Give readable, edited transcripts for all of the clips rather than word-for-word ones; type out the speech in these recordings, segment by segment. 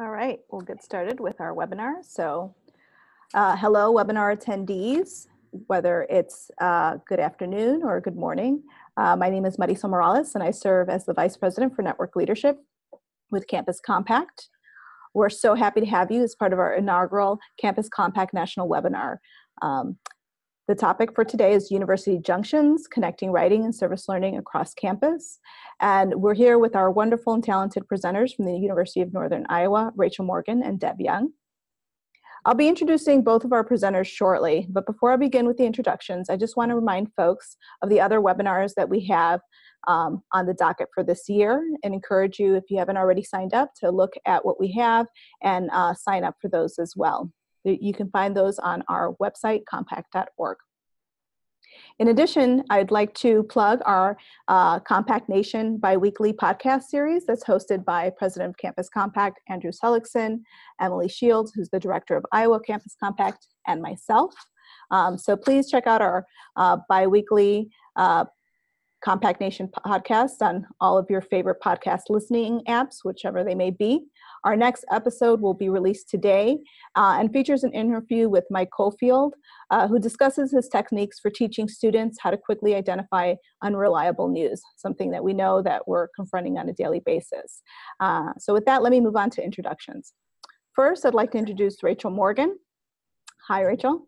All right, we'll get started with our webinar. So hello, webinar attendees, whether it's good afternoon or good morning. My name is Marisa Morales, and I serve as the Vice President for Network Leadership with Campus Compact. We're so happy to have you as part of our inaugural Campus Compact National Webinar. The topic for today is University Junctions, Connecting Writing and Service Learning Across Campus. And we're here with our wonderful and talented presenters from the University of Northern Iowa, Rachel Morgan and Deb Young. I'll be introducing both of our presenters shortly, but before I begin with the introductions, I just want to remind folks of the other webinars that we have on the docket for this year, and encourage you, if you haven't already signed up, to look at what we have and sign up for those as well. You can find those on our website, compact.org. In addition, I'd like to plug our Compact Nation biweekly podcast series that's hosted by President of Campus Compact, Andrew Seligson, Emily Shields, who's the Director of Iowa Campus Compact, and myself. So please check out our biweekly Compact Nation podcast on all of your favorite podcast listening apps, whichever they may be. Our next episode will be released today and features an interview with Mike Caulfield, who discusses his techniques for teaching students how to quickly identify unreliable news, something that we know that we're confronting on a daily basis. So with that, let me move on to introductions. First, I'd like to introduce Rachel Morgan. Hi, Rachel.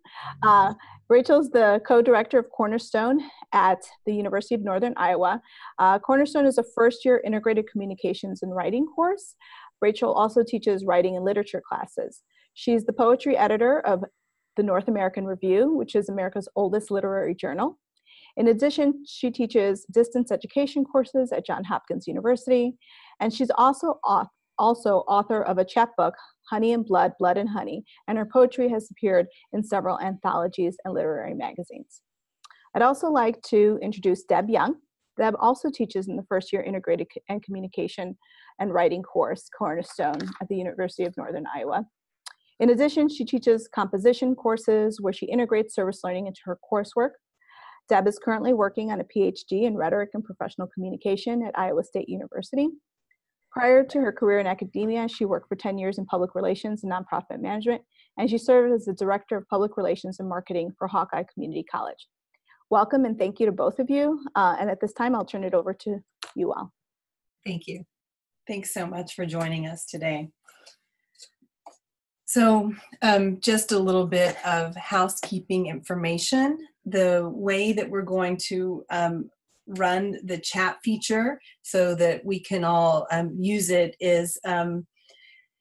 Rachel's the co-director of Cornerstone at the University of Northern Iowa. Cornerstone is a first-year integrated communications and writing course. Rachel also teaches writing and literature classes. She's the poetry editor of the North American Review, which is America's oldest literary journal. In addition, she teaches distance education courses at Johns Hopkins University, and she's also author of a chapbook, Honey and Blood, Blood and Honey, and her poetry has appeared in several anthologies and literary magazines. I'd also like to introduce Deb Young. Deb also teaches in the first year integrated and communication and writing course, Cornerstone, at the University of Northern Iowa. In addition, she teaches composition courses where she integrates service learning into her coursework. Deb is currently working on a PhD in rhetoric and professional communication at Iowa State University. Prior to her career in academia, she worked for 10 years in public relations and nonprofit management, and she served as the Director of Public Relations and Marketing for Hawkeye Community College. Welcome and thank you to both of you. And at this time, I'll turn it over to you all. Thank you. Thanks so much for joining us today. So just a little bit of housekeeping information. The way that we're going to run the chat feature so that we can all use it is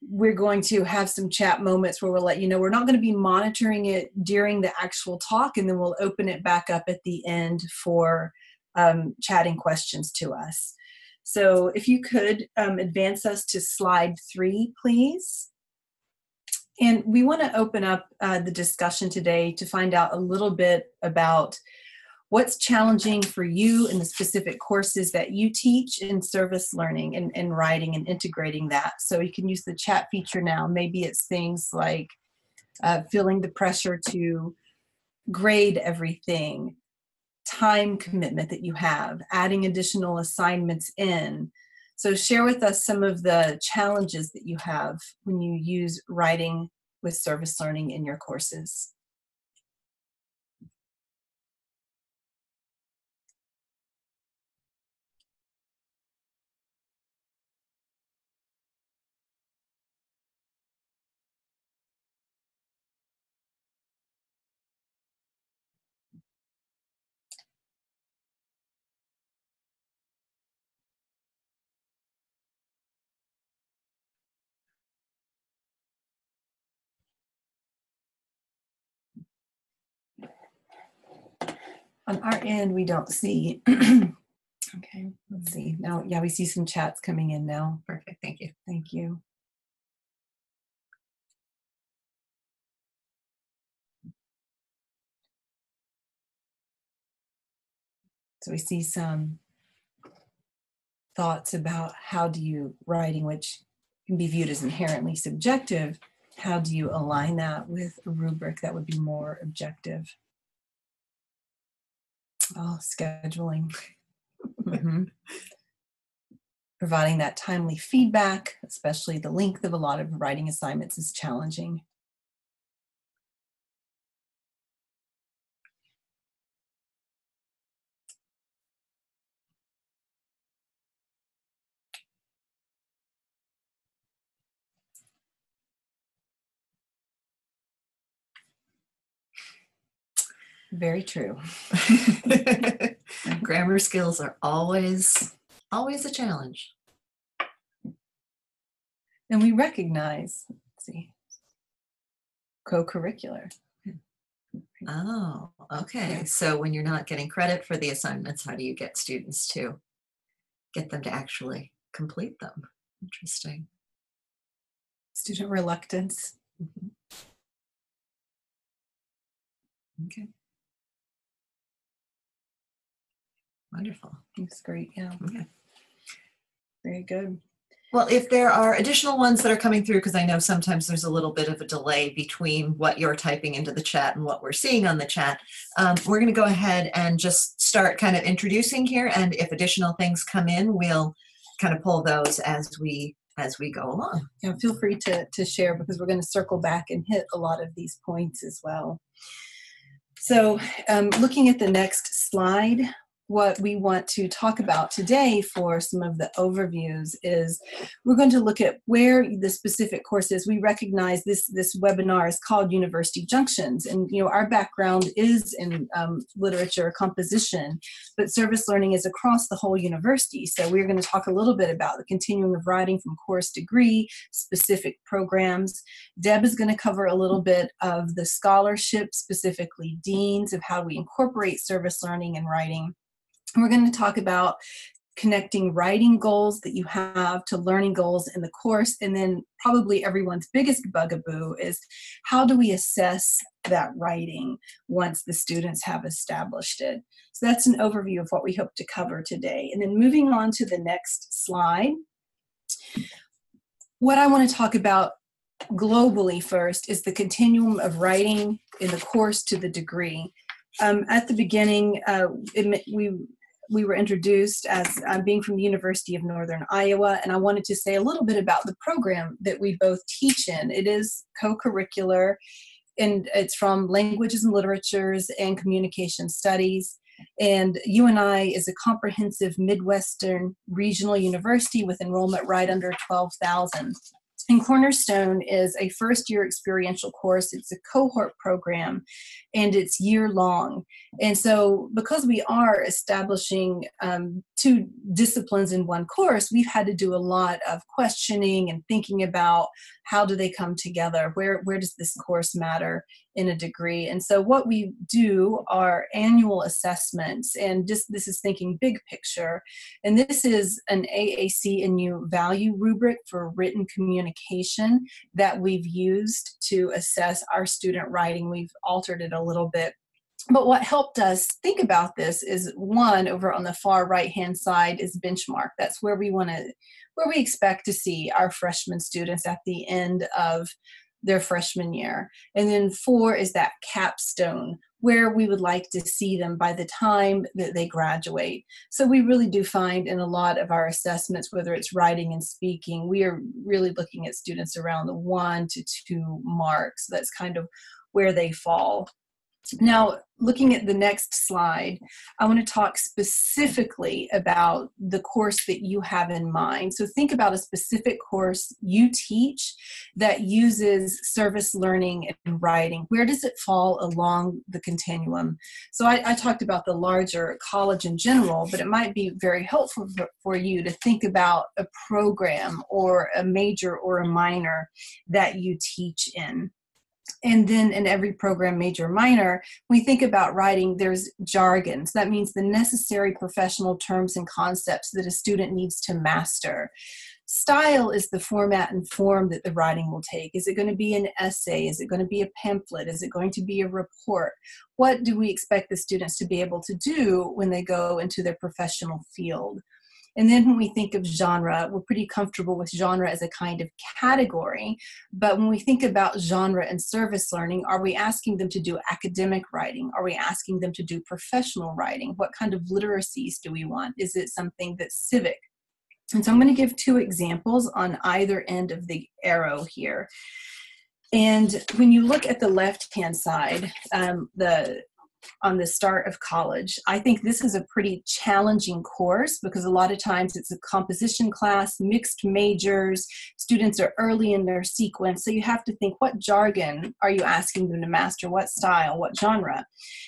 we're going to have some chat moments where we'll let you know. We're not going to be monitoring it during the actual talk, and then we'll open it back up at the end for chatting questions to us. So if you could advance us to slide 3, please. And we want to open up the discussion today to find out a little bit about what's challenging for you in the specific courses that you teach in service learning and writing and integrating that. So you can use the chat feature now. Maybe it's things like feeling the pressure to grade everything, time commitment that you have, adding additional assignments in. So share with us some of the challenges that you have when you use writing with service learning in your courses. On our end, we don't see. Okay, let's see. Now, yeah, we see some chats coming in now. Perfect. Thank you. Thank you. So we see some thoughts about how do you writing, which can be viewed as inherently subjective, how do you align that with a rubric that would be more objective? Oh, scheduling. providing that timely feedback, especially the length of a lot of writing assignments is challenging. Very true. Grammar skills are always a challenge. And we recognize, let's see, co-curricular. Oh, okay. So when you're not getting credit for the assignments, how do you get students to get them to actually complete them? Interesting. Student reluctance. Mhm. Okay. Wonderful. That's great. Yeah. Okay. Very good. Well, if there are additional ones that are coming through, because I know sometimes there's a little bit of a delay between what you're typing into the chat and what we're seeing on the chat, we're going to go ahead and just start kind of introducing here. And if additional things come in, we'll kind of pull those as we go along. Yeah, feel free to share, because we're going to circle back and hit a lot of these points as well. So looking at the next slide, what we want to talk about today for some of the overviews is we're going to look at where the specific course is. We recognize this webinar is called University Junctions, and our background is in literature composition, but service learning is across the whole university. So we're going to talk a little bit about the continuum of writing from course degree, specific programs. Deb is going to cover a little bit of the scholarship, specifically deans, of how we incorporate service learning and writing. And we're going to talk about connecting writing goals that you have to learning goals in the course. And then probably everyone's biggest bugaboo is, how do we assess that writing once the students have established it? So that's an overview of what we hope to cover today. And then moving on to the next slide, what I want to talk about globally first is the continuum of writing in the course to the degree. At the beginning, we were introduced as being from the University of Northern Iowa, and I wanted to say a little bit about the program that we both teach in. It is co-curricular, and it's from Languages and Literatures and Communication Studies. And UNI is a comprehensive Midwestern regional university with enrollment right under 12,000. And Cornerstone is a first-year experiential course. It's a cohort program, and it's year-long. And so because we are establishing two disciplines in one course, we've had to do a lot of questioning and thinking about how do they come together? Where does this course matter in a degree? And so what we do are annual assessments, and just this is thinking big picture. And this is an AAC&U value rubric for written communication that we've used to assess our student writing. We've altered it a little bit. But what helped us think about this is, one, over on the far right-hand side is benchmark. That's where we expect to see our freshman students at the end of their freshman year. And then 4 is that capstone, where we would like to see them by the time that they graduate. So we really do find in a lot of our assessments, whether it's writing and speaking, we are really looking at students around the 1 to 2 marks. That's kind of where they fall. Now, looking at the next slide, I want to talk specifically about the course that you have in mind. So think about a specific course you teach that uses service learning and writing. Where does it fall along the continuum? So I talked about the larger college in general, but it might be very helpful for you to think about a program or a major or a minor that you teach in. And then in every program, major, minor, we think about writing, there's jargons. That means the necessary professional terms and concepts that a student needs to master. Style is the format and form that the writing will take. Is it going to be an essay? Is it going to be a pamphlet? Is it going to be a report? What do we expect the students to be able to do when they go into their professional field? And then when we think of genre, we're pretty comfortable with genre as a kind of category. But when we think about genre and service learning, are we asking them to do academic writing? Are we asking them to do professional writing? What kind of literacies do we want? Is it something that's civic? And so I'm going to give two examples on either end of the arrow here. And when you look at the left-hand side, on the start of college, I think this is a pretty challenging course because a lot of times it's a composition class, mixed majors, students are early in their sequence, so you have to think, what jargon are you asking them to master, what style, what genre?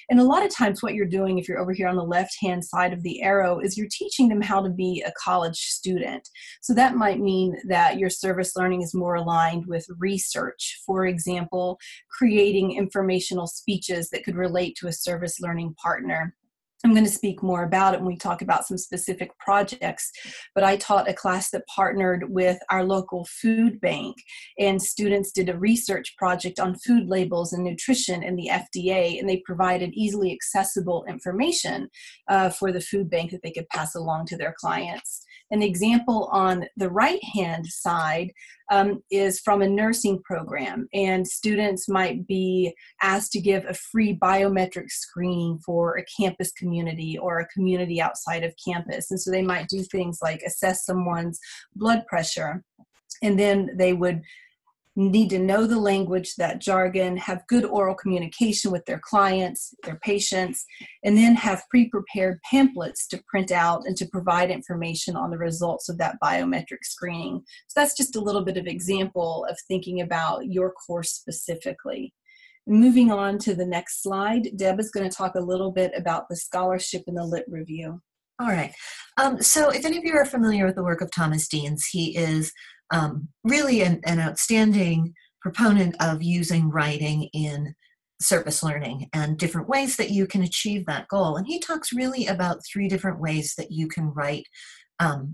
And a lot of times what you're doing, if you're over here on the left-hand side of the arrow, is you're teaching them how to be a college student. So that might mean that your service learning is more aligned with research. For example, creating informational speeches that could relate to a service learning partner. I'm going to speak more about it when we talk about some specific projects, but I taught a class that partnered with our local food bank, and students did a research project on food labels and nutrition and the FDA, and they provided easily accessible information for the food bank that they could pass along to their clients. An example on the right-hand side is from a nursing program, and students might be asked to give a free biometric screening for a campus community or a community outside of campus. And so they might do things like assess someone's blood pressure, and then they would need to know the language, that jargon, have good oral communication with their clients, their patients, and then have pre-prepared pamphlets to print out and to provide information on the results of that biometric screening. So that's just a little bit of example of thinking about your course specifically. Moving on to the next slide, Deb is going to talk a little bit about the scholarship and the lit review. All right. So if any of you are familiar with the work of Thomas Deans, he is really an outstanding proponent of using writing in service learning and different ways that you can achieve that goal. And he talks really about 3 different ways that you can write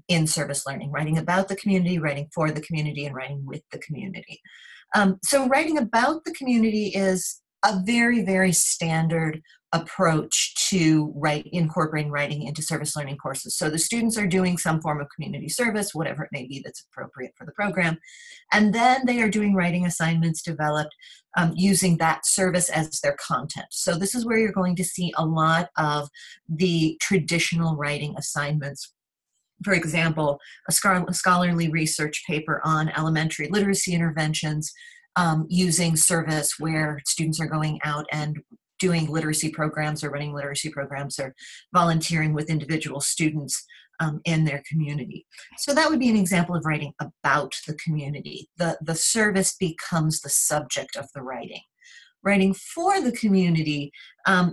in service learning: writing about the community, writing for the community, and writing with the community. So writing about the community is a very, very standard approach to incorporating writing into service learning courses. So the students are doing some form of community service, whatever it may be that's appropriate for the program. And then they are doing writing assignments developed using that service as their content. So this is where you're going to see a lot of the traditional writing assignments. For example, a scholarly research paper on elementary literacy interventions using service, where students are going out and doing literacy programs or running literacy programs or volunteering with individual students in their community. So that would be an example of writing about the community. The service becomes the subject of the writing. Writing for the community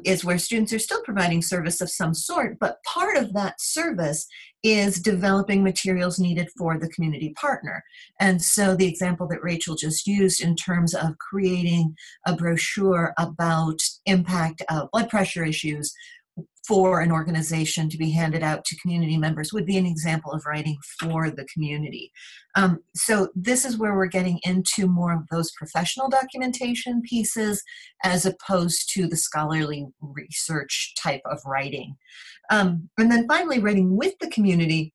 is where students are still providing service of some sort, but part of that service is developing materials needed for the community partner. And so the example that Rachel just used in terms of creating a brochure about impact of blood pressure issues for an organization to be handed out to community members would be an example of writing for the community. So this is where we're getting into more of those professional documentation pieces as opposed to the scholarly research type of writing. And then finally, writing with the community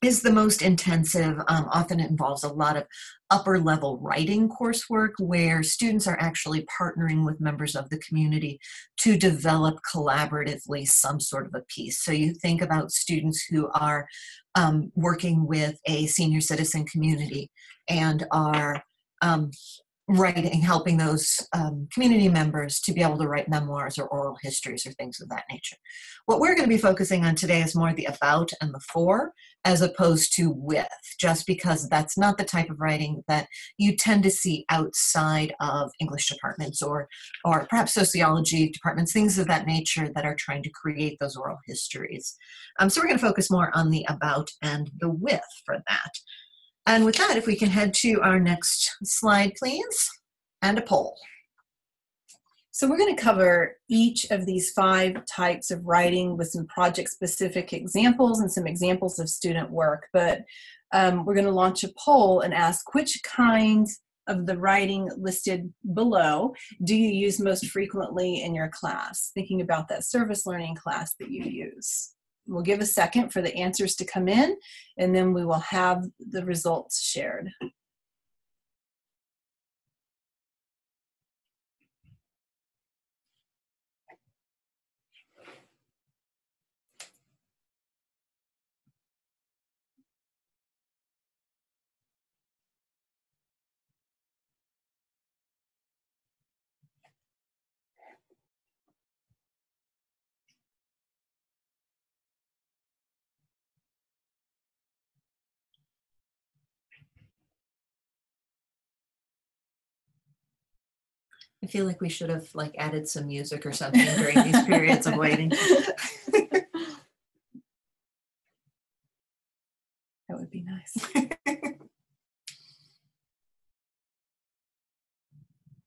is the most intensive. Often it involves a lot of upper level writing coursework where students are actually partnering with members of the community to develop collaboratively some sort of a piece. So you think about students who are working with a senior citizen community and are helping those community members to be able to write memoirs or oral histories or things of that nature. What we're going to be focusing on today is more the about and the for, as opposed to with, just because that's not the type of writing that you tend to see outside of English departments or perhaps sociology departments, things of that nature that are trying to create those oral histories. So we're going to focus more on the about and the with for that. And with that, if we can head to our next slide, please, and a poll. So we're going to cover each of these 5 types of writing with some project-specific examples and some examples of student work. But we're going to launch a poll and ask which kinds of the writing listed below do you use most frequently in your class? Thinking about that service learning class that you use. We'll give a second for the answers to come in, and then we will have the results shared. I feel like we should have like added some music or something during these periods of waiting. That would be nice.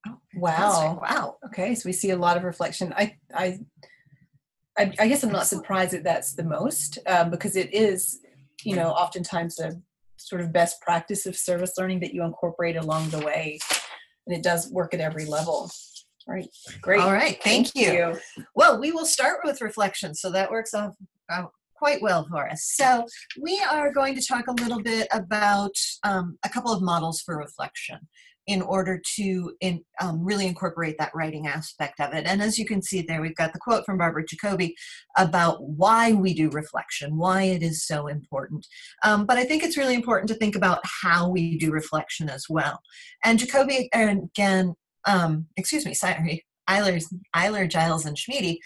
Oh, Wow. wow. Okay, so we see a lot of reflection. I guess I'm not surprised that that's the most, because it is, oftentimes a sort of best practice of service learning that you incorporate along the way, and it does work at every level. All right, great. All right, thank you. Well, we will start with reflection, so that works out quite well for us. So we are going to talk a little bit about a couple of models for reflection in order to really incorporate that writing aspect of it. And as you can see there, we've got the quote from Barbara Jacoby about why we do reflection, why it is so important. But I think it's really important to think about how we do reflection as well. And Jacoby, again, sorry, Eiler, Giles, and Schmiede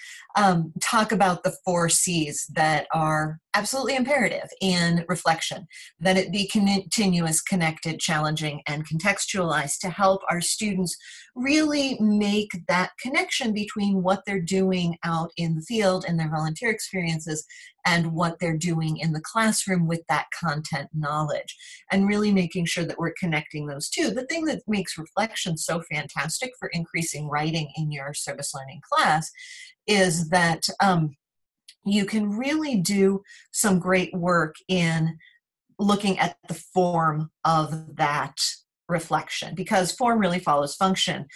talk about the 4 C's that are absolutely imperative in reflection, that it be continuous, connected, challenging, and contextualized to help our students really make that connection between what they're doing out in the field and their volunteer experiences and what they're doing in the classroom with that content knowledge, and really making sure that we're connecting those two. The thing that makes reflection so fantastic for increasing writing in your service learning class is that you can really do some great work in looking at the form of that reflection, because form really follows function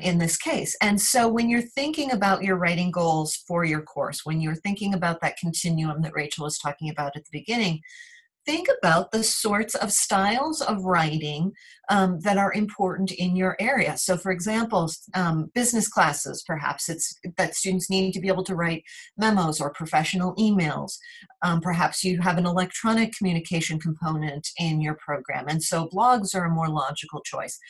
in this case. And so when you're thinking about your writing goals for your course, when you're thinking about that continuum that Rachel was talking about at the beginning, think about the sorts of styles of writing that are important in your area. So for example, business classes, perhaps it's that students need to be able to write memos or professional emails. Perhaps you have an electronic communication component in your program, and so blogs are a more logical choice.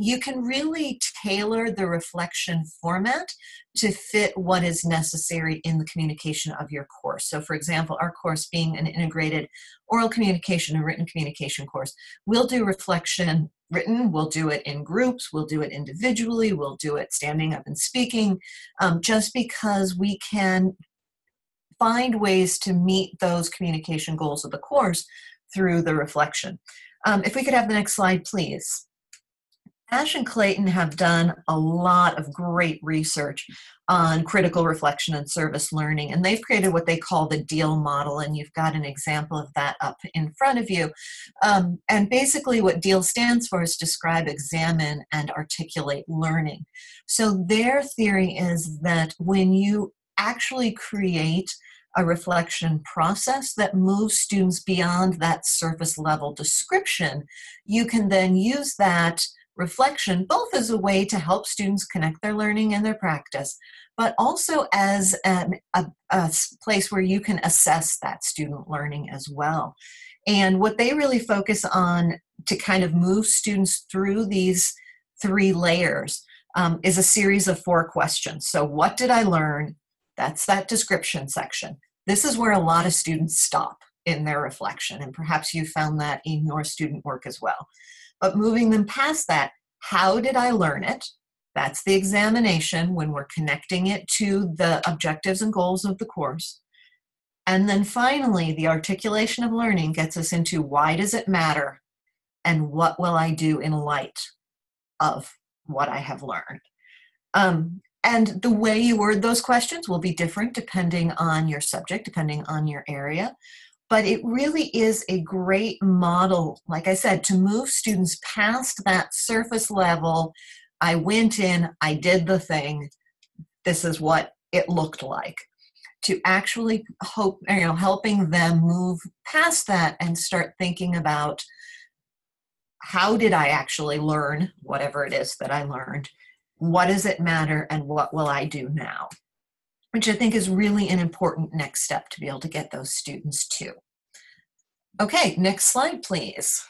You can really tailor the reflection format to fit what is necessary in the communication of your course. So for example, our course being an integrated oral communication and written communication course, we'll do reflection written, we'll do it in groups, we'll do it individually, we'll do it standing up and speaking, just because we can find ways to meet those communication goals of the course through the reflection. If we could have the next slide, please. Ash and Clayton have done a lot of great research on critical reflection and service learning, and they've created what they call the DEAL model, and you've got an example of that up in front of you. And basically what DEAL stands for is describe, examine, and articulate learning. So their theory is that when you actually create a reflection process that moves students beyond that surface level description, you can then use that reflection both as a way to help students connect their learning and their practice, but also as a place where you can assess that student learning as well. And what they really focus on to kind of move students through these 3 layers is a series of 4 questions. So what did I learn? That's that description section. This is where a lot of students stop in their reflection, and perhaps you found that in your student work as well. But moving them past that, how did I learn it? That's the examination when we're connecting it to the objectives and goals of the course. And then finally, the articulation of learning gets us into why does it matter and what will I do in light of what I have learned. And the way you word those questions will be different depending on your subject, depending on your area. But it really is a great model, like I said, to move students past that surface level. I went in, I did the thing, this is what it looked like, to actually helping them move past that and start thinking about how did I actually learn whatever it is that I learned, what does it matter, and what will I do now? Which I think is really an important next step to be able to get those students to. Okay, next slide, please.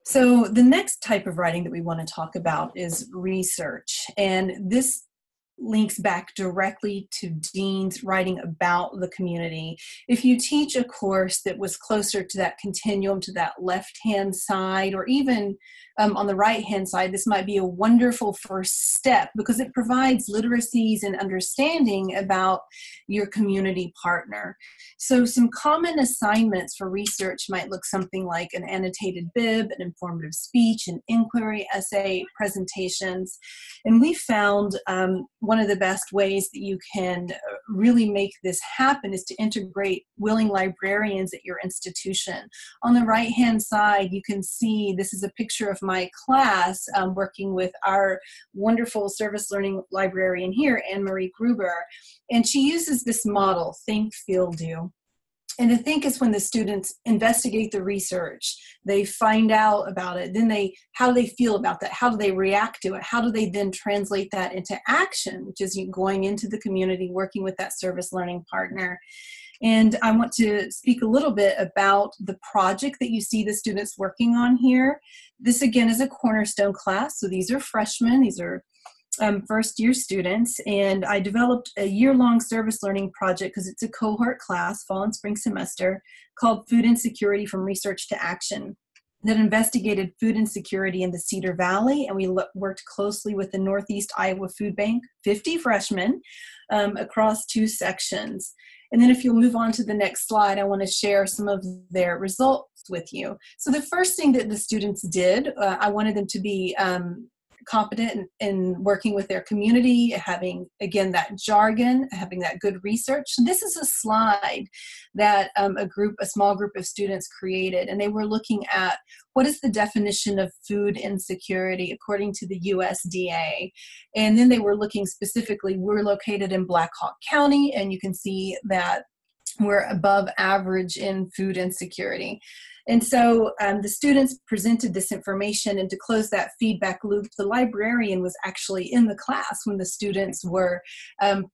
So the next type of writing that we want to talk about is research. And this links back directly to deans writing about the community. If you teach a course that was closer to that continuum, to that left-hand side, or even on the right-hand side, this might be a wonderful first step because it provides literacies and understanding about your community partner. So some common assignments for research might look something like an annotated bib, an informative speech, an inquiry essay, presentations. And we found one of the best ways that you can really make this happen is to integrate willing librarians at your institution. On the right-hand side, you can see this is a picture of my class working with our wonderful service learning librarian here, Anne-Marie Gruber. And she uses this model, think, feel, do. And the think is when the students investigate the research, they find out about it, then how do they feel about that? How do they react to it? How do they then translate that into action, which is you going into the community, working with that service learning partner. And I want to speak a little bit about the project that you see the students working on here. This again is a cornerstone class. So these are freshmen, these are first year students, and I developed a year-long service learning project because it's a cohort class, fall and spring semester, called Food Insecurity from Research to Action, that investigated food insecurity in the Cedar Valley, and we worked closely with the Northeast Iowa Food Bank, 50 freshmen, across 2 sections. And then if you'll move on to the next slide, I want to share some of their results with you. So the first thing that the students did, I wanted them to be competent in working with their community, having, again, that jargon, having that good research. So this is a slide that a small group of students created, and they were looking at what is the definition of food insecurity according to the USDA. And then they were looking specifically, we're located in Black Hawk County, and you can see that we're above average in food insecurity. And so the students presented this information, and to close that feedback loop, the librarian was actually in the class when the students were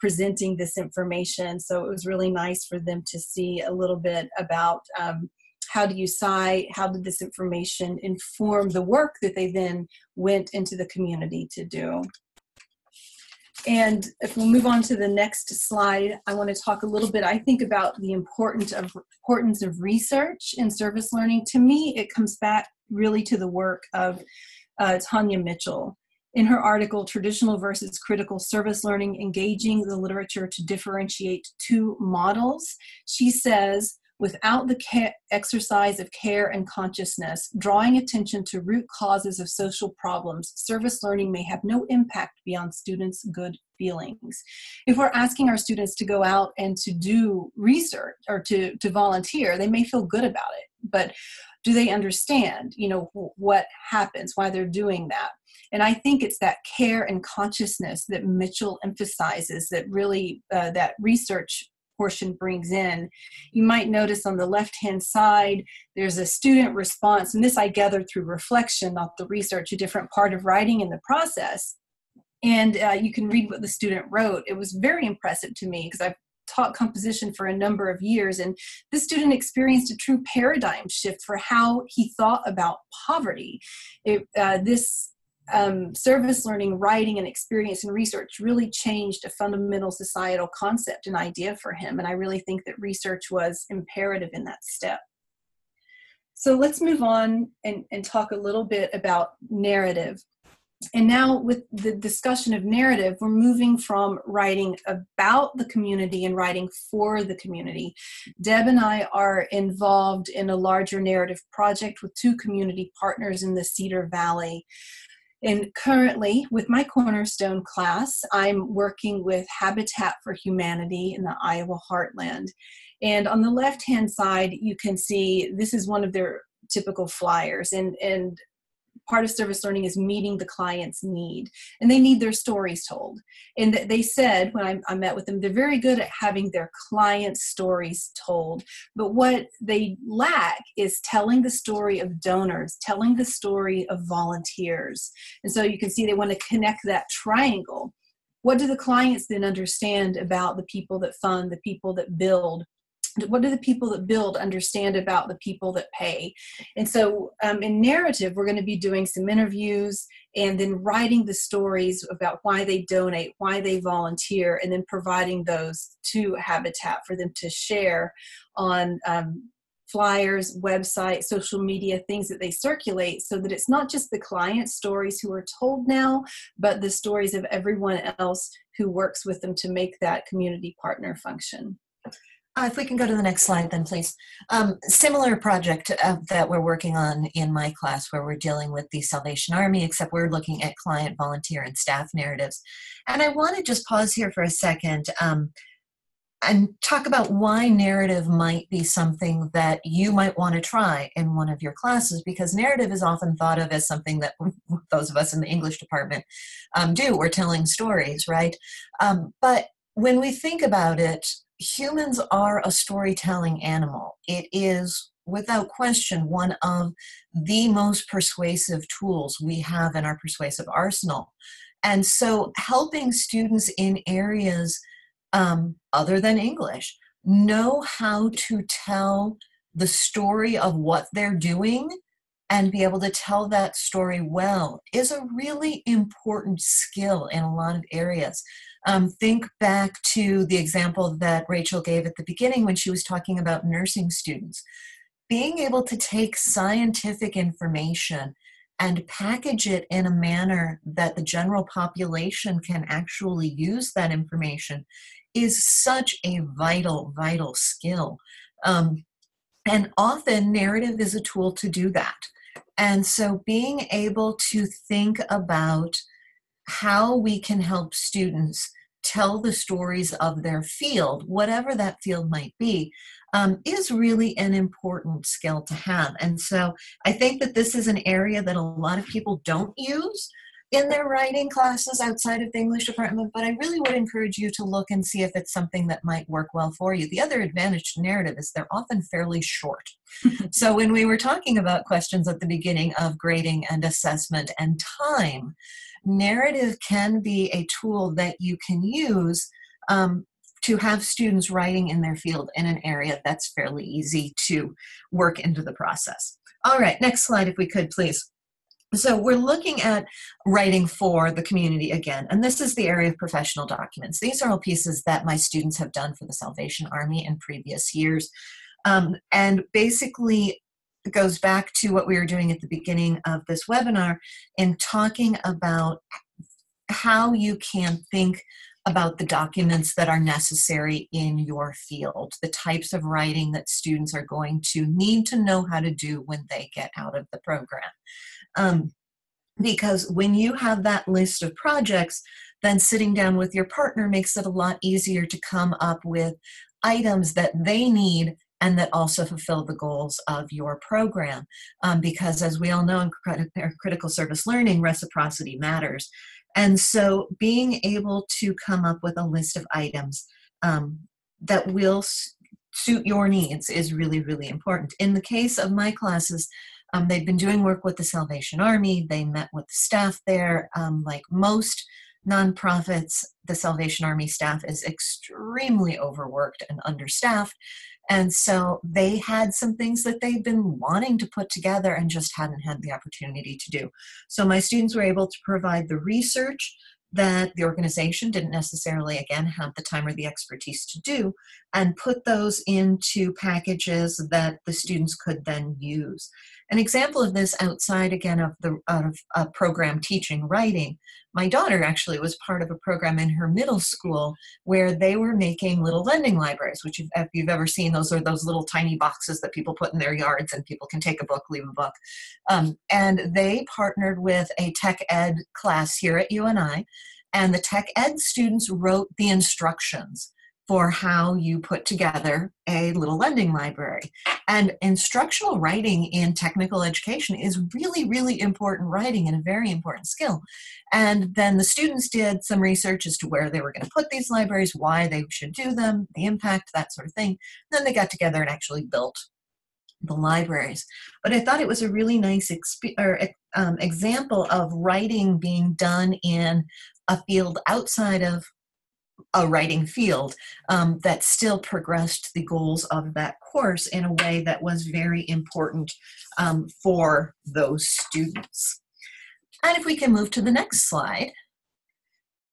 presenting this information. So it was really nice for them to see a little bit about how do you cite, how did this information inform the work that they then went into the community to do. And if we move on to the next slide, I want to talk a little bit, I think, about the importance of research in service learning. To me, it comes back really to the work of Tanya Mitchell. In her article, Traditional versus Critical Service Learning, Engaging the Literature to Differentiate Two Models, she says, without the exercise of care and consciousness, drawing attention to root causes of social problems, service learning may have no impact beyond students' good feelings. If we're asking our students to go out and to do research or to volunteer, they may feel good about it, but do they understand, what happens, why they're doing that? And I think it's that care and consciousness that Mitchell emphasizes that really that research portion brings in. You might notice on the left-hand side, there's a student response, and this I gathered through reflection, not the research, a different part of writing in the process. And you can read what the student wrote. It was very impressive to me because I've taught composition for a number of years, and this student experienced a true paradigm shift for how he thought about poverty. This service learning, writing, and experience and research really changed a fundamental societal concept and idea for him. And I really think that research was imperative in that step. So let's move on and talk a little bit about narrative. And now with the discussion of narrative, we're moving from writing about the community and writing for the community. Deb and I are involved in a larger narrative project with 2 community partners in the Cedar Valley. And currently, with my Cornerstone class, I'm working with Habitat for Humanity in the Iowa Heartland. And on the left-hand side, you can see this is one of their typical flyers. And part of service learning is meeting the client's need. And they need their stories told. And they said, when I met with them, they're very good at having their clients' stories told. But what they lack is telling the story of donors, telling the story of volunteers. And so you can see they want to connect that triangle. What do the clients then understand about the people that fund, the people that build? what do the people that build understand about the people that pay? And so in narrative, we're going to be doing some interviews and then writing the stories about why they donate, why they volunteer, and then providing those to Habitat for them to share on flyers, website, social media, things that they circulate, so that it's not just the client stories who are told now, but the stories of everyone else who works with them to make that community partner function. If we can go to the next slide then, please. Similar project that we're working on in my class, where we're dealing with the Salvation Army, except we're looking at client, volunteer, and staff narratives. And I want to just pause here for a second and talk about why narrative might be something that you might want to try in one of your classes, because narrative is often thought of as something that those of us in the English department do. We're telling stories, right? But when we think about it, humans are a storytelling animal. It is, without question, one of the most persuasive tools we have in our persuasive arsenal. And so helping students in areas other than English know how to tell the story of what they're doing and be able to tell that story well is a really important skill in a lot of areas. Think back to the example that Rachel gave at the beginning when she was talking about nursing students. Being able to take scientific information and package it in a manner that the general population can actually use that information is such a vital, vital skill. And often narrative is a tool to do that. And so being able to think about how we can help students tell the stories of their field, whatever that field might be, is really an important skill to have. And so I think that this is an area that a lot of people don't use in their writing classes outside of the English department, but I really would encourage you to look and see if it's something that might work well for you. The other advantage to narrative is they're often fairly short. So when we were talking about questions at the beginning of grading and assessment and time, narrative can be a tool that you can use to have students writing in their field in an area that's fairly easy to work into the process. All right, next slide if we could, please. So we're looking at writing for the community again, and this is the area of professional documents. These are all pieces that my students have done for the Salvation Army in previous years. And basically, it goes back to what we were doing at the beginning of this webinar in talking about how you can think about the documents that are necessary in your field, the types of writing that students are going to need to know how to do when they get out of the program. Because when you have that list of projects, then sitting down with your partner makes it a lot easier to come up with items that they need and that also fulfill the goals of your program. Because as we all know in critical service learning, reciprocity matters. And so being able to come up with a list of items that will suit your needs is really, really important. In the case of my classes, they've been doing work with the Salvation Army. They met with the staff there. Like most nonprofits, the Salvation Army staff is extremely overworked and understaffed. And so they had some things that they've been wanting to put together and just hadn't had the opportunity to do. So my students were able to provide the research that the organization didn't necessarily, again, have the time or the expertise to do, and put those into packages that the students could then use. An example of this outside, again, of a program teaching writing, my daughter actually was part of a program in her middle school where they were making little lending libraries, which if you've ever seen, those are those little tiny boxes that people put in their yards and people can take a book, leave a book. And they partnered with a tech ed class here at UNI, and the tech ed students wrote the instructions for how you put together a little lending library. And instructional writing in technical education is really, really important writing and a very important skill. And then the students did some research as to where they were going to put these libraries, why they should do them, the impact, that sort of thing. And then they got together and actually built the libraries. But I thought it was a really nice example of writing being done in a field outside of a writing field that still progressed the goals of that course in a way that was very important for those students. And if we can move to the next slide.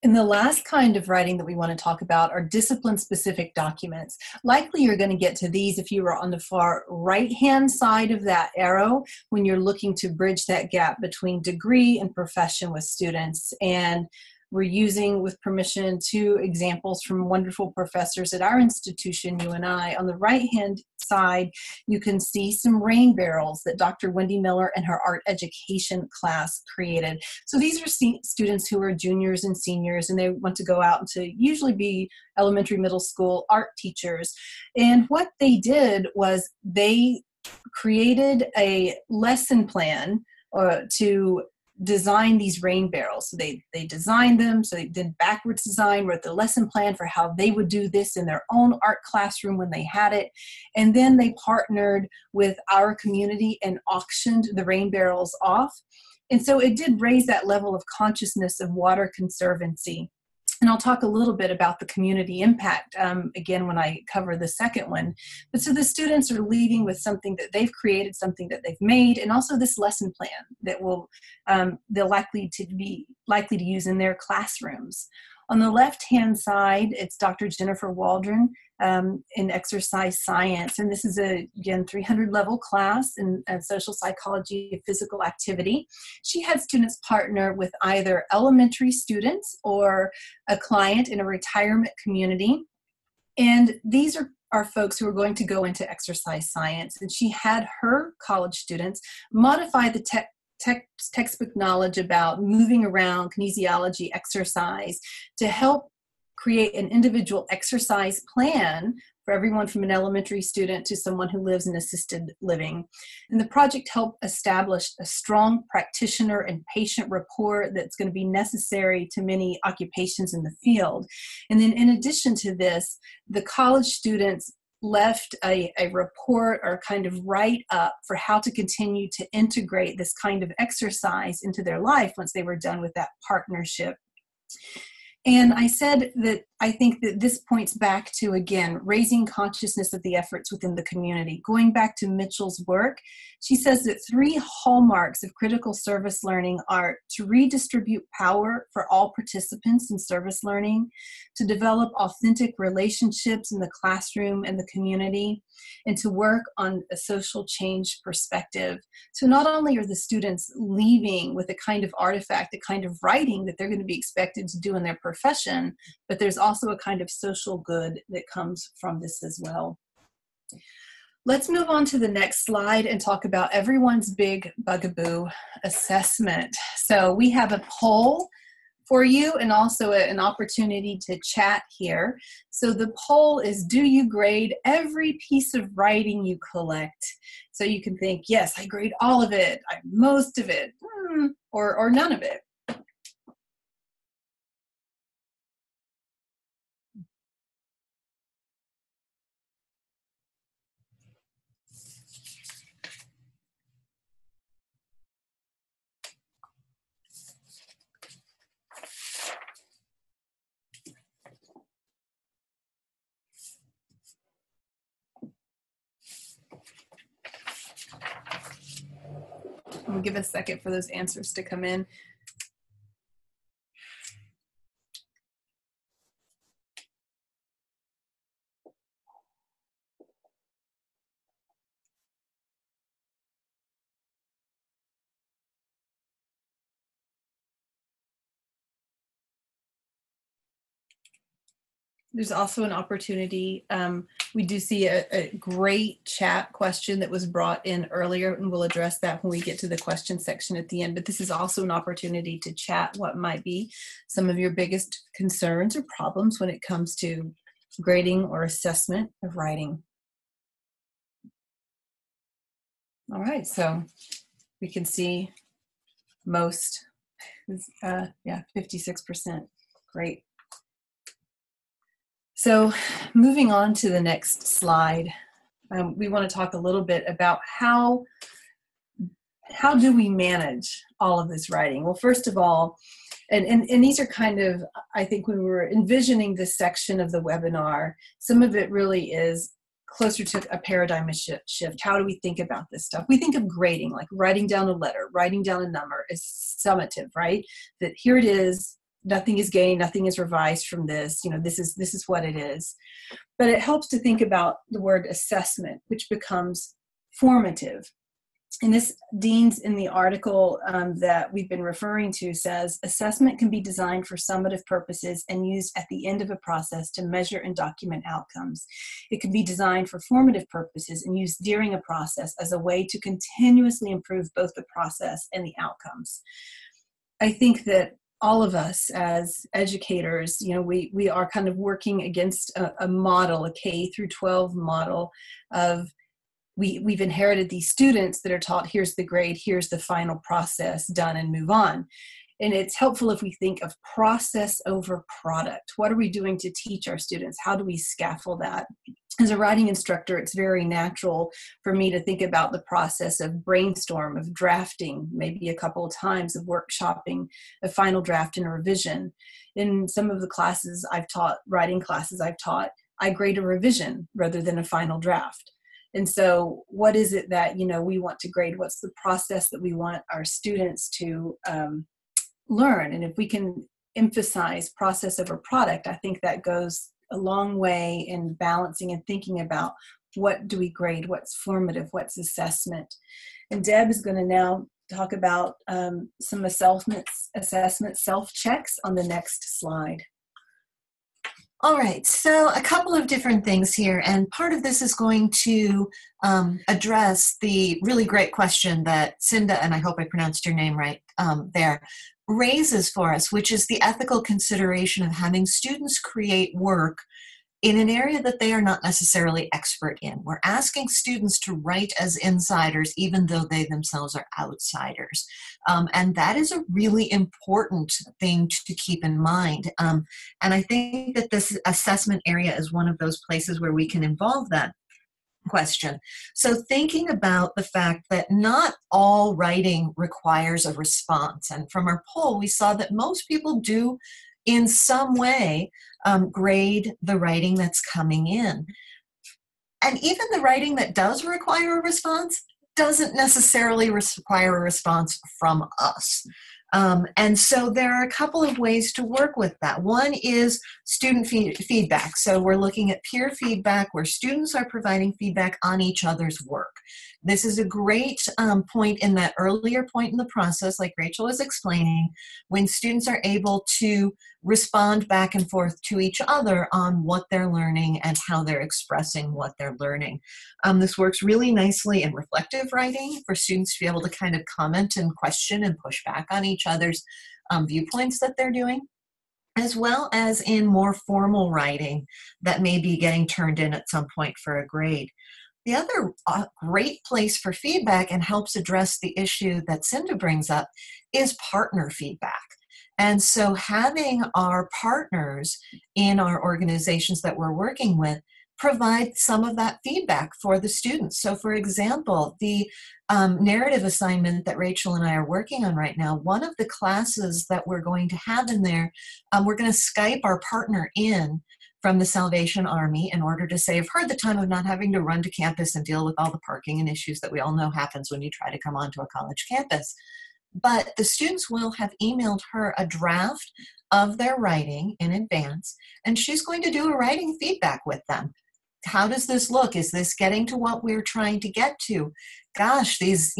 And the last kind of writing that we want to talk about are discipline-specific documents. Likely you're going to get to these if you were on the far right-hand side of that arrow when you're looking to bridge that gap between degree and profession with students. And we're using, with permission, 2 examples from wonderful professors at our institution, UNI. On the right-hand side, you can see some rain barrels that Dr. Wendy Miller and her art education class created. So these are students who are juniors and seniors, and they want to go out to usually be elementary, middle school art teachers. And what they did was they created a lesson plan to design these rain barrels. So they designed them, so they did backwards design, wrote the lesson plan for how they would do this in their own art classroom when they had it. And then they partnered with our community and auctioned the rain barrels off. And so it did raise that level of consciousness of water conservancy. And I'll talk a little bit about the community impact again when I cover the second one. But so the students are leaving with something that they've created, something that they've made, and also this lesson plan that will they're likely to use in their classrooms. On the left-hand side, it's Dr. Jennifer Waldron in exercise science. And this is again, 300 level class in social psychology of physical activity. She had students partner with either elementary students or a client in a retirement community. And these are folks who are going to go into exercise science. And she had her college students modify the textbook knowledge about moving around, kinesiology, exercise, to help create an individual exercise plan for everyone from an elementary student to someone who lives in assisted living. And the project helped establish a strong practitioner and patient rapport that's going to be necessary to many occupations in the field. And then in addition to this, the college students left a report or kind of write-up for how to continue to integrate this kind of exercise into their life once they were done with that partnership. And I said that I think that this points back to, again, raising consciousness of the efforts within the community. Going back to Mitchell's work, she says that 3 hallmarks of critical service learning are to redistribute power for all participants in service learning, to develop authentic relationships in the classroom and the community, and to work on a social change perspective. So not only are the students leaving with a kind of artifact, a kind of writing that they're going to be expected to do in their profession, but there's also a kind of social good that comes from this as well. Let's move on to the next slide and talk about everyone's big bugaboo, assessment. So we have a poll for you and also an opportunity to chat here. So the poll is, do you grade every piece of writing you collect? So you can think, yes, I grade all of it, most of it, or none of it. We'll give a second for those answers to come in. There's also an opportunity. We do see a great chat question that was brought in earlier, and we'll address that when we get to the question section at the end. But this is also an opportunity to chat what might be some of your biggest concerns or problems when it comes to grading or assessment of writing. All right, so we can see most, 56%. Great. So moving on to the next slide, we want to talk a little bit about how do we manage all of this writing? Well, first of all, And these are kind of, I think when we were envisioning this section of the webinar, some of it really is closer to a paradigm shift. How do we think about this stuff? We think of grading, like writing down a letter, writing down a number is summative, right? That here it is, nothing is gained, nothing is revised from this, this is what it is. But it helps to think about the word assessment, which becomes formative. And this Dean's in the article that we've been referring to says, assessment can be designed for summative purposes and used at the end of a process to measure and document outcomes. It can be designed for formative purposes and used during a process as a way to continuously improve both the process and the outcomes. I think that all of us as educators, we are kind of working against a model, a K through 12 model of we've inherited these students that are taught, here's the grade, here's the final process, done and move on. And it's helpful if we think of process over product. What are we doing to teach our students? How do we scaffold that? As a writing instructor, it's very natural for me to think about the process of brainstorm, of drafting, maybe a couple of times, of workshopping, a final draft and a revision. In some of the classes I've taught, writing classes I've taught, I grade a revision rather than a final draft. And so what is it that, we want to grade? What's the process that we want our students to learn? And if we can emphasize process over product, I think that goes a long way in balancing and thinking about what do we grade, what's formative, what's assessment. And Deb is going to now talk about some assessment self-checks on the next slide. All right, so a couple of different things here, and part of this is going to address the really great question that Cinda, and I hope I pronounced your name right there, raises for us, which is the ethical consideration of having students create work in an area that they are not necessarily expert in. We're asking students to write as insiders, even though they themselves are outsiders. And that is a really important thing to keep in mind. And I think that this assessment area is one of those places where we can involve that question. So thinking about the fact that not all writing requires a response. And from our poll, we saw that most people do in some way grade the writing that's coming in. And even the writing that does require a response doesn't necessarily require a response from us. And so there are a couple of ways to work with that. One is student feedback. So we're looking at peer feedback where students are providing feedback on each other's work. This is a great point in that earlier point in the process, like Rachel was explaining, when students are able to respond back and forth to each other on what they're learning and how they're expressing what they're learning. This works really nicely in reflective writing for students to be able to kind of comment and question and push back on each other's viewpoints that they're doing, as well as in more formal writing that may be getting turned in at some point for a grade. The other great place for feedback and helps address the issue that Cinda brings up is partner feedback. And so having our partners in our organizations that we're working with provide some of that feedback for the students. So for example, the narrative assignment that Rachel and I are working on right now, one of the classes that we're going to have in there, we're going to Skype our partner in from the Salvation Army in order to save her the time of not having to run to campus and deal with all the parking and issues that we all know happens when you try to come onto a college campus. But the students will have emailed her a draft of their writing in advance, and she's going to do a writing feedback with them. How does this look? Is this getting to what we're trying to get to? Gosh, these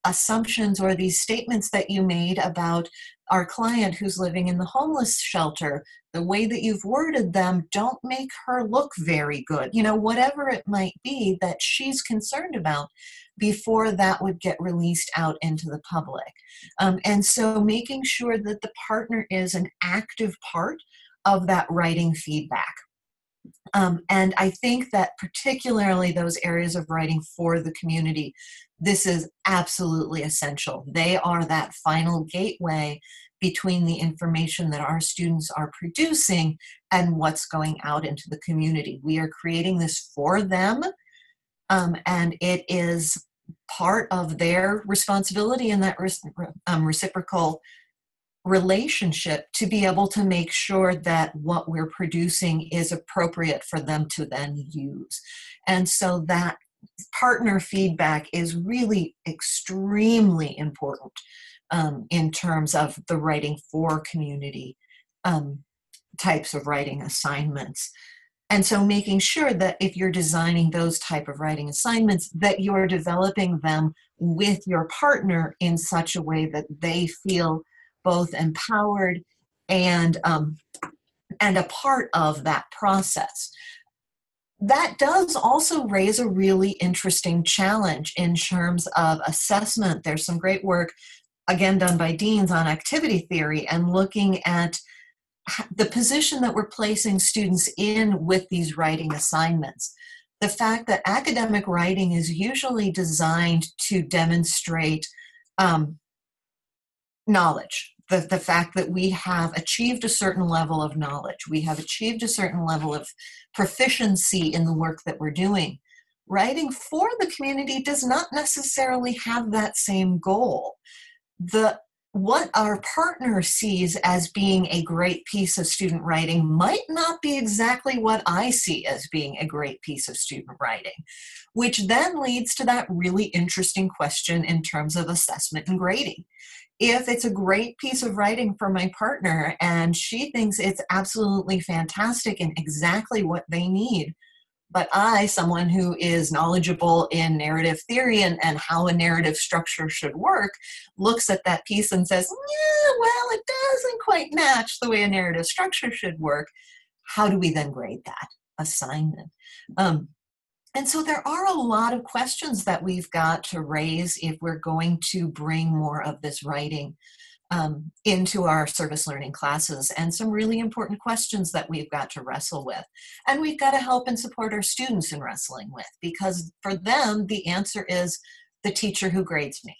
assumptions or these statements that you made about our client who's living in the homeless shelter, the way that you've worded them don't make her look very good. Whatever it might be that she's concerned about before that would get released out into the public. And so making sure that the partner is an active part of that writing feedback. And I think that particularly those areas of writing for the community, this is absolutely essential. They are that final gateway between the information that our students are producing and what's going out into the community. We are creating this for them, and it is part of their responsibility and that reciprocal relationship to be able to make sure that what we're producing is appropriate for them to then use. And so that partner feedback is really extremely important in terms of the writing for community types of writing assignments. And so making sure that if you're designing those type of writing assignments, that you're developing them with your partner in such a way that they feel both empowered and a part of that process. That does also raise a really interesting challenge in terms of assessment. There's some great work, again, done by deans on activity theory and looking at the position that we're placing students in with these writing assignments. The fact that academic writing is usually designed to demonstrate knowledge. The fact that we have achieved a certain level of knowledge, we have achieved a certain level of proficiency in the work that we're doing. Writing for the community does not necessarily have that same goal. What our partner sees as being a great piece of student writing might not be exactly what I see as being a great piece of student writing, which then leads to that really interesting question in terms of assessment and grading. If it's a great piece of writing for my partner and she thinks it's absolutely fantastic and exactly what they need, but I, someone who is knowledgeable in narrative theory and how a narrative structure should work, looks at that piece and says, yeah, well, it doesn't quite match the way a narrative structure should work. How do we then grade that assignment? And so there are a lot of questions that we've got to raise if we're going to bring more of this writing into our service learning classes, and some really important questions that we've got to wrestle with. And we've got to help and support our students in wrestling with, because for them, the answer is the teacher who grades me.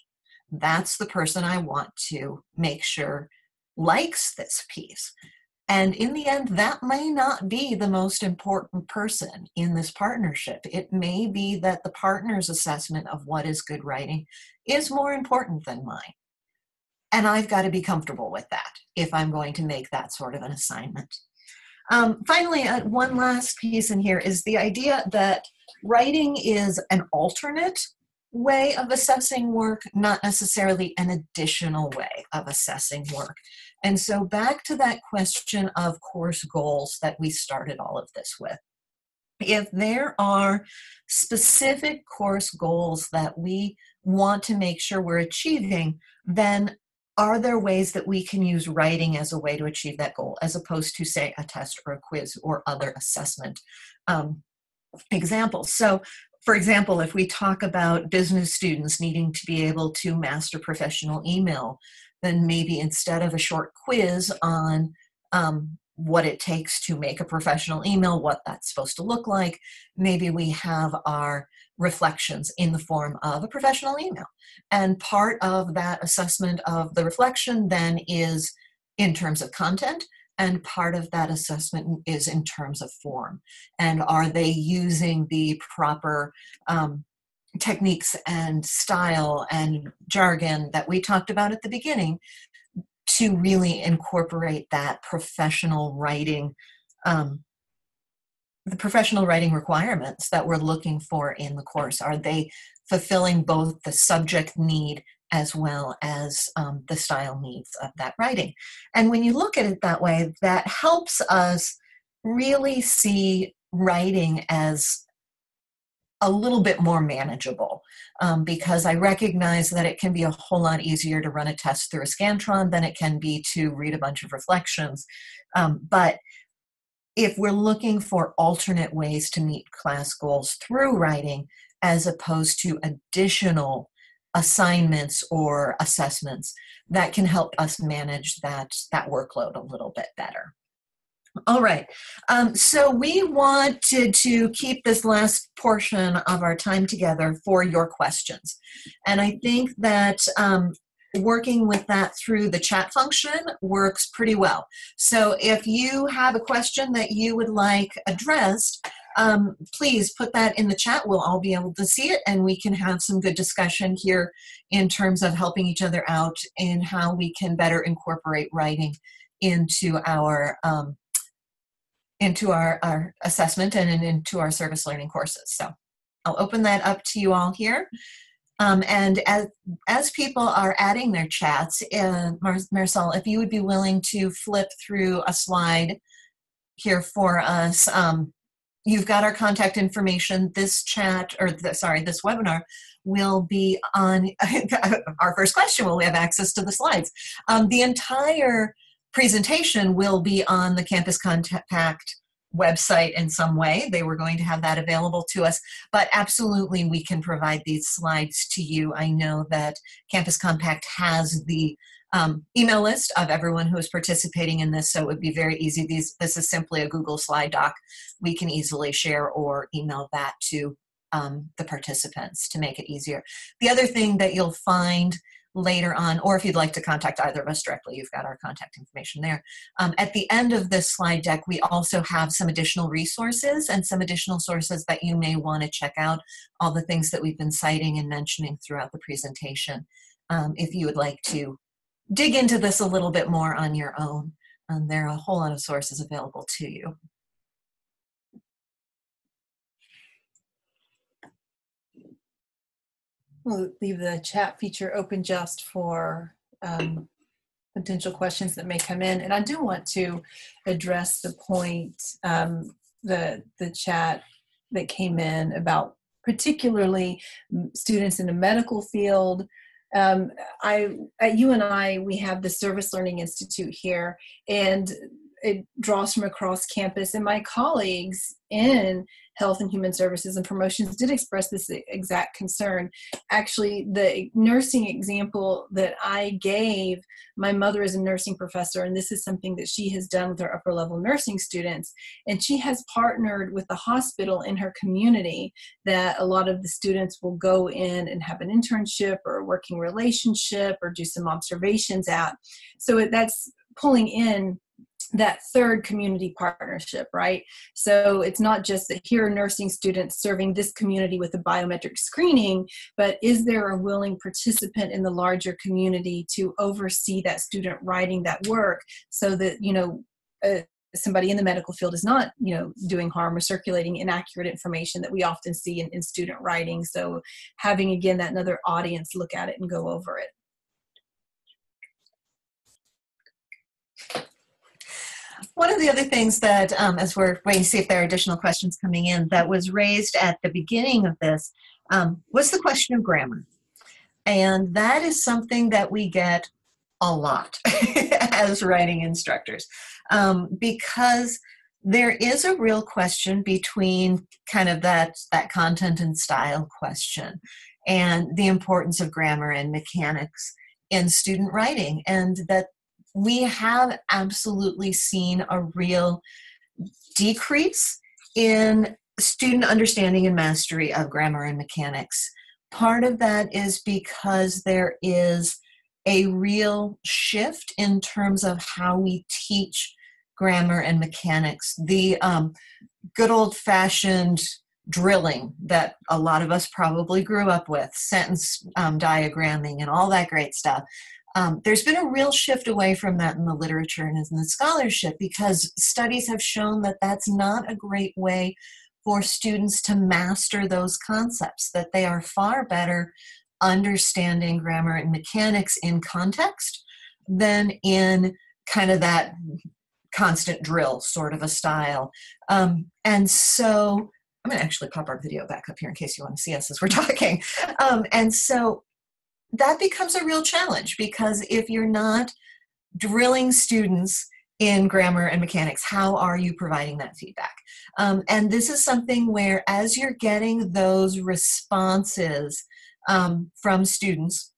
That's the person I want to make sure likes this piece. And in the end, that may not be the most important person in this partnership. It may be that the partner's assessment of what is good writing is more important than mine. And I've got to be comfortable with that if I'm going to make that sort of an assignment. Finally, one last piece in here is the idea that writing is an alternate way of assessing work, not necessarily an additional way of assessing work. And so back to that question of course goals that we started all of this with. If there are specific course goals that we want to make sure we're achieving, then are there ways that we can use writing as a way to achieve that goal, as opposed to, say, a test or a quiz or other assessment examples? So, for example, if we talk about business students needing to be able to master professional email, then maybe instead of a short quiz on what it takes to make a professional email, what that's supposed to look like, maybe we have our reflections in the form of a professional email. And part of that assessment of the reflection then is in terms of content, and part of that assessment is in terms of form. And are they using the proper techniques and style and jargon that we talked about at the beginning to really incorporate that professional writing, the professional writing requirements that we're looking for in the course? Are they fulfilling both the subject need as well as the style needs of that writing? And when you look at it that way, that helps us really see writing as a little bit more manageable, because I recognize that it can be a whole lot easier to run a test through a Scantron than it can be to read a bunch of reflections. But if we're looking for alternate ways to meet class goals through writing, as opposed to additional assignments or assessments, that can help us manage that workload a little bit better. All right, so we wanted to keep this last portion of our time together for your questions. And I think that working with that through the chat function works pretty well. So if you have a question that you would like addressed, please put that in the chat. We'll all be able to see it, and we can have some good discussion here in terms of helping each other out in how we can better incorporate writing into our assessment and into our service learning courses. So I'll open that up to you all here. And as people are adding their chats, Marisol, if you would be willing to flip through a slide here for us. You've got our contact information. This chat, or this webinar will be on our first question. Will we have access to the slides? The entire presentation will be on the Campus Contact website in some way. They were going to have that available to us, but absolutely we can provide these slides to you. I know that Campus Compact has the email list of everyone who is participating in this, so it would be very easy. This is simply a Google slide doc. We can easily share or email that to the participants to make it easier. The other thing that you'll find later on, or if you'd like to contact either of us directly, you've got our contact information there. At the end of this slide deck, we also have some additional resources and some additional sources that you may want to check out, all the things that we've been citing and mentioning throughout the presentation. If you would like to dig into this a little bit more on your own, there are a whole lot of sources available to you. We'll leave the chat feature open just for potential questions that may come in. And I do want to address the point, the chat that came in about particularly students in the medical field. At UNI, we have the Service Learning Institute here, and it draws from across campus, and my colleagues in Health and Human Services and Promotions did express this exact concern. Actually, the nursing example that I gave, my mother is a nursing professor, and this is something that she has done with her upper level nursing students, and she has partnered with the hospital in her community that a lot of the students will go in and have an internship or a working relationship or do some observations at. So that's pulling in that third community partnership, right? So it's not just that here are nursing students serving this community with a biometric screening, but is there a willing participant in the larger community to oversee that student writing that work so that, somebody in the medical field is not, doing harm or circulating inaccurate information that we often see in student writing. So having, again, that another audience look at it and go over it. One of the other things that, as we're waiting to see if there are additional questions coming in, that was raised at the beginning of this was the question of grammar. And that is something that we get a lot as writing instructors, because there is a real question between kind of that content and style question and the importance of grammar and mechanics in student writing, and that we have absolutely seen a real decrease in student understanding and mastery of grammar and mechanics. Part of that is because there is a real shift in terms of how we teach grammar and mechanics. The good old-fashioned drilling that a lot of us probably grew up with, sentence diagramming and all that great stuff. There's been a real shift away from that in the literature and in the scholarship, because studies have shown that that's not a great way for students to master those concepts, that they are far better understanding grammar and mechanics in context than in kind of that constant drill sort of a style. And so I'm going to actually pop our video back up here in case you want to see us as we're talking. And so that becomes a real challenge, because if you're not drilling students in grammar and mechanics, how are you providing that feedback? And this is something where, as you're getting those responses from students,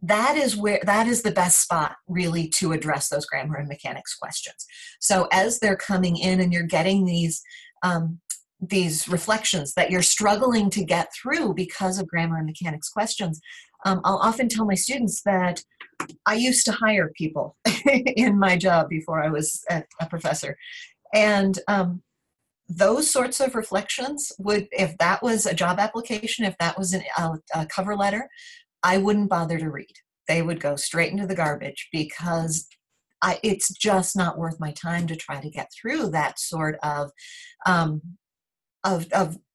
that is the best spot really to address those grammar and mechanics questions. So as they're coming in and you're getting these reflections that you're struggling to get through because of grammar and mechanics questions, I'll often tell my students that I used to hire people in my job before I was a professor. And those sorts of reflections would, if that was a job application, if that was a cover letter, I wouldn't bother to read. They would go straight into the garbage, because it's just not worth my time to try to get through that sort of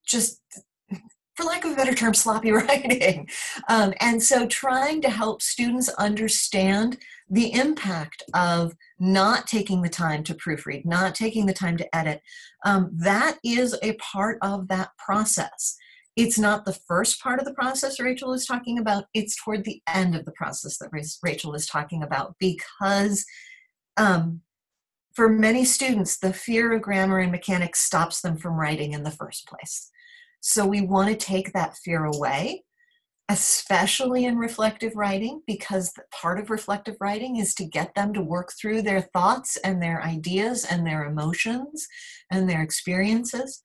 just, for lack of a better term, sloppy writing. And so trying to help students understand the impact of not taking the time to proofread, not taking the time to edit, that is a part of that process. It's not the first part of the process Rachel is talking about. It's toward the end of the process that Rachel is talking about, because for many students, the fear of grammar and mechanics stops them from writing in the first place. So we want to take that fear away, especially in reflective writing, because part of reflective writing is to get them to work through their thoughts and their ideas and their emotions and their experiences.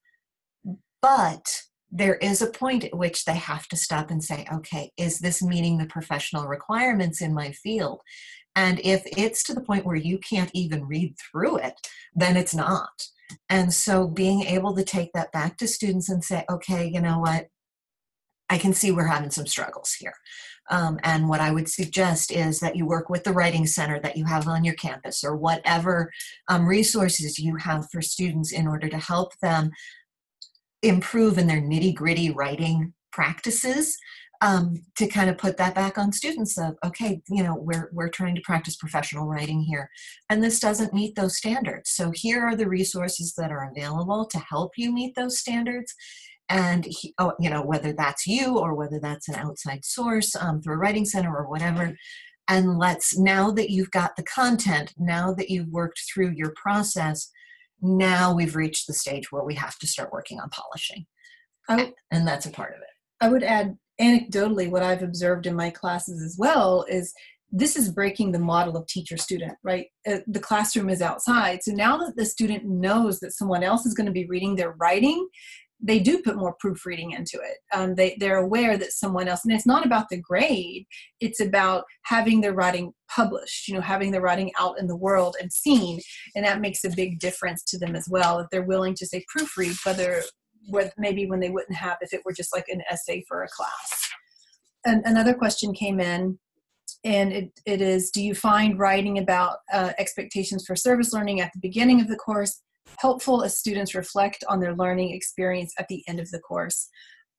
But there is a point at which they have to stop and say, okay, is this meeting the professional requirements in my field? And if it's to the point where you can't even read through it, then it's not. And so being able to take that back to students and say, okay, you know what? I can see we're having some struggles here. And what I would suggest is that you work with the writing center that you have on your campus, or whatever resources you have for students in order to help them improve in their nitty-gritty writing practices, to kind of put that back on students of, okay, you know, we're trying to practice professional writing here, and this doesn't meet those standards. So here are the resources that are available to help you meet those standards. And, you know, whether that's you or whether that's an outside source through a writing center or whatever. And now that you've got the content, now that you've worked through your process, now we've reached the stage where we have to start working on polishing. And that's a part of it. I would add, anecdotally, what I've observed in my classes as well is this is breaking the model of teacher-student, right? The classroom is outside. So now that the student knows that someone else is going to be reading their writing, they do put more proofreading into it. They're aware that someone else, and it's not about the grade, it's about having their writing published, you know, having their writing out in the world and seen. And that makes a big difference to them as well, that they're willing to say proofread, maybe when they wouldn't have if it were just like an essay for a class. And another question came in, and it is, do you find writing about expectations for service learning at the beginning of the course helpful as students reflect on their learning experience at the end of the course?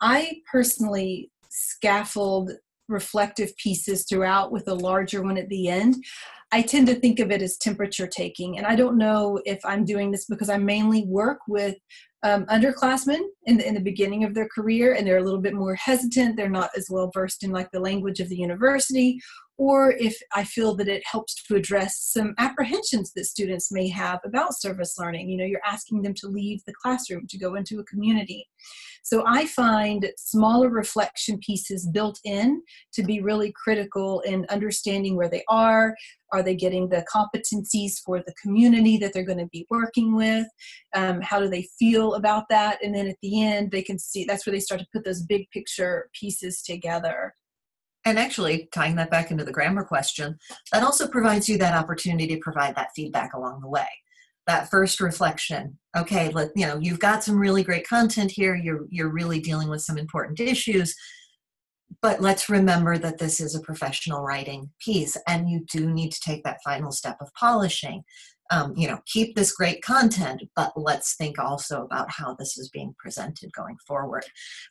I personally scaffold reflective pieces throughout with a larger one at the end. I tend to think of it as temperature taking, and I don't know if I'm doing this because I mainly work with underclassmen in the beginning of their career, and they're a little bit more hesitant. They're not as well versed in like the language of the university, or if I feel that it helps to address some apprehensions that students may have about service learning. You know, you're asking them to leave the classroom to go into a community. So I find smaller reflection pieces built in to be really critical in understanding where they are. Are they getting the competencies for the community that they're going to be working with? How do they feel about that? And then at the end, they can see, that's where they start to put those big picture pieces together. And actually, tying that back into the grammar question, that also provides you that opportunity to provide that feedback along the way. That first reflection, okay, you've got some really great content here. You're really dealing with some important issues. But let's remember that this is a professional writing piece, and you do need to take that final step of polishing. Keep this great content, but let's think also about how this is being presented going forward.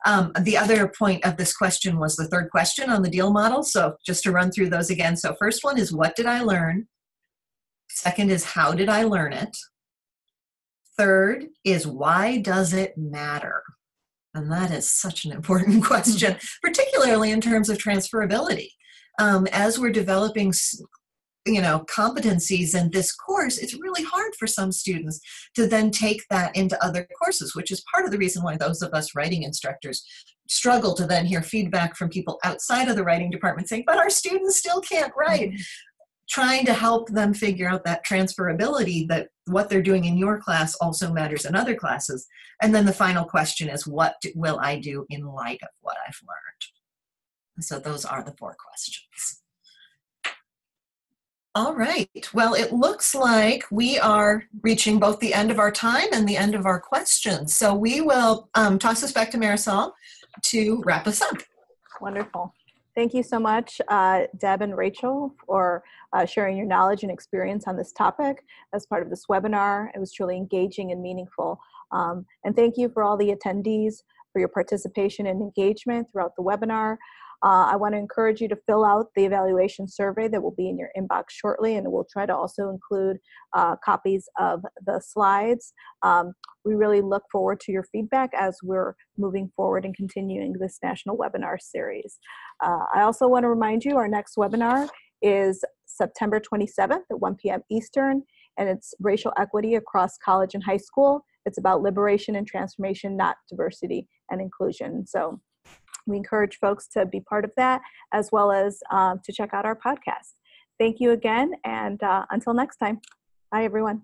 The other point of this question was the third question on the deal model. So just to run through those again. So first one is, what did I learn? Second is, how did I learn it? Third is, why does it matter? And that is such an important question, particularly in terms of transferability. As we're developing, competencies in this course, it's really hard for some students to then take that into other courses, which is part of the reason why those of us writing instructors struggle to then hear feedback from people outside of the writing department saying, but our students still can't write. Trying to help them figure out that transferability, that what they're doing in your class also matters in other classes. And then the final question is, what will I do in light of what I've learned? So those are the 4 questions. All right. Well, it looks like we are reaching both the end of our time and the end of our questions. So we will toss this back to Marisol to wrap us up. Wonderful. Thank you so much, Deb and Rachel, for sharing your knowledge and experience on this topic as part of this webinar. It was truly engaging and meaningful. And thank you for all the attendees for your participation and engagement throughout the webinar. I want to encourage you to fill out the evaluation survey that will be in your inbox shortly, and we'll try to also include copies of the slides. We really look forward to your feedback as we're moving forward and continuing this national webinar series. I also want to remind you our next webinar is September 27th at 1 p.m. Eastern, and it's racial equity across college and high school. It's about liberation and transformation, not diversity and inclusion. So we encourage folks to be part of that, as well as to check out our podcast. Thank you again, and until next time. Bye, everyone.